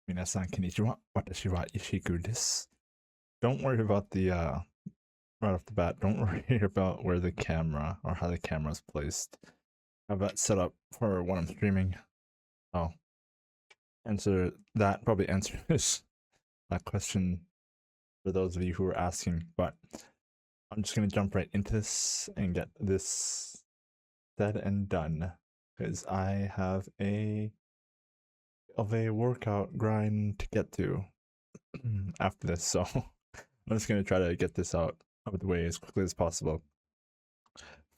Minasan konnichiwa. Watashi wa Ishiku desu. Don't worry about the right off the bat. Don't worry about where the camera or how the camera is placed. I have that set up for when I'm streaming. Oh, answer that probably answers that question for those of you who are asking. But I'm just gonna jump right into this and get this said and done because I have a workout grind to get to after this. So I'm just gonna try to get this out of the way as quickly as possible.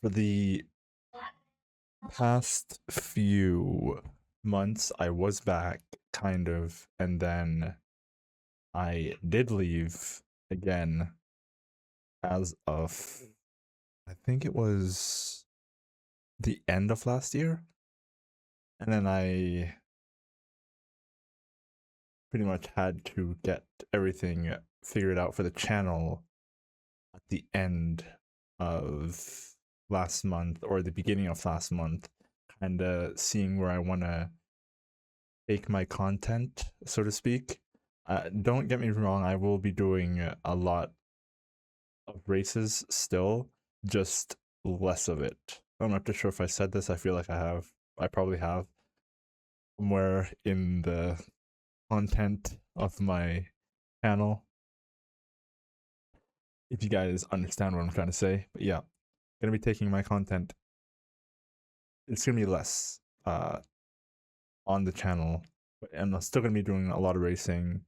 For the past few months, I was back, kind of, and then I did leave again as of, I think it was the end of last year. And then I pretty much had to get everything figured out for the channel at the end of last month or the beginning of last month, kind of seeing where I want to take my content, so to speak. Don't get me wrong, I will be doing a lot of races still, just less of it. I'm not too sure if I said this. I feel like I have. I probably have somewhere in the content of my channel. If you guys understand what I'm trying to say, but yeah, gonna be taking my content. It's gonna be less on the channel, and I'm still gonna be doing a lot of racing.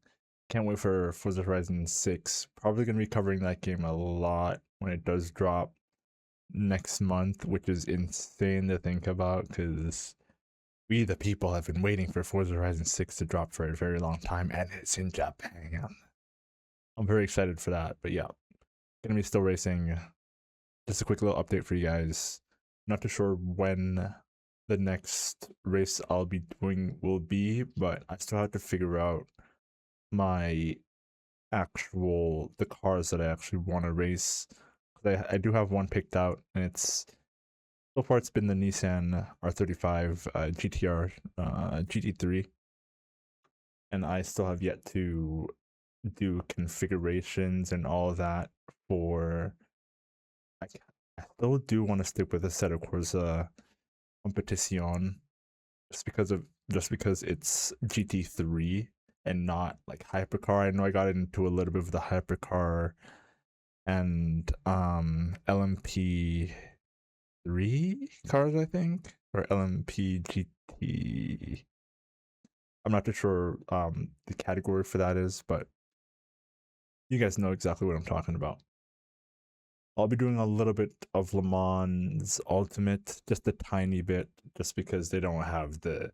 Can't wait for Forza Horizon 6. Probably gonna be covering that game a lot when it does drop next month, which is insane to think about because we the people have been waiting for Forza Horizon 6 to drop for a very long time, and it's in Japan. I'm very excited for that, but yeah, gonna be still racing. Just a quick little update for you guys. Not too sure when the next race I'll be doing will be, but I still have to figure out my the cars that I actually want to race. I do have one picked out, and so far it's been the Nissan R35 GTR GT3, and I still have yet to do configurations and all of that for. I still do want to stick with a set of Corsa Competition just because it's GT3 and not like hypercar. I know I got into a little bit of the hypercar and LMP3 cars, I think, or LMP GT. I'm not too sure the category for that is, but you guys know exactly what I'm talking about. I'll be doing a little bit of Le Mans Ultimate, just a tiny bit, just because they don't have the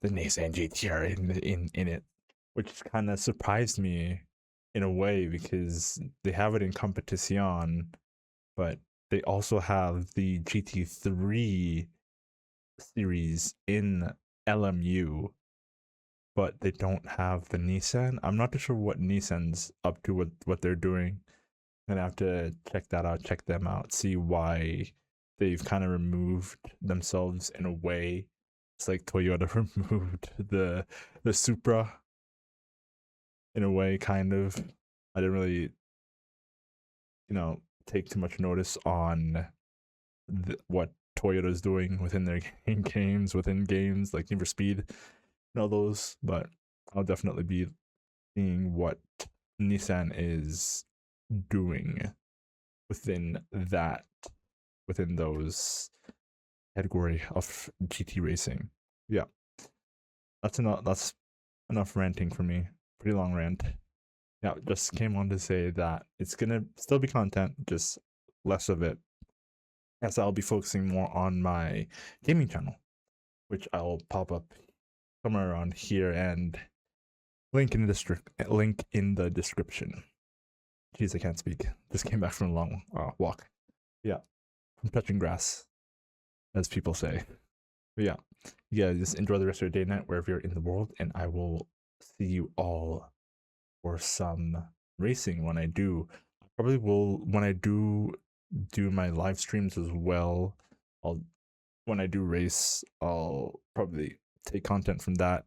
Nissan GTR in it, which kind of surprised me in a way because they have it in Competition, but they also have the GT3 series in LMU, but they don't have the Nissan. I'm not too sure what Nissan's up to, what they're doing. Gonna have to check that out, check them out, see why they've kind of removed themselves in a way. It's like Toyota removed the Supra in a way, kind of. I didn't really, take too much notice on what Toyota's doing within their within games like Need for Speed and all those, but I'll definitely be seeing what Nissan is doing within those category of GT racing. Yeah, that's enough ranting for me. Pretty long rant. Yeah, just came on to say that it's gonna still be content, just less of it, as I'll be focusing more on my gaming channel, which I'll pop up somewhere around here and link in the description. Jeez, I can't speak. Just came back from a long walk. Yeah, from touching grass, as people say. But yeah, you guys just enjoy the rest of your day, night, wherever you're in the world, and I will see you all for some racing when I do. I probably will when I do my live streams as well. When I do race, I'll probably take content from that,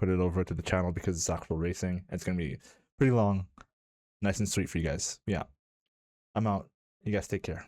put it over to the channel because it's actual racing. It's gonna be pretty long, nice and sweet for you guys. Yeah, I'm out. You guys take care.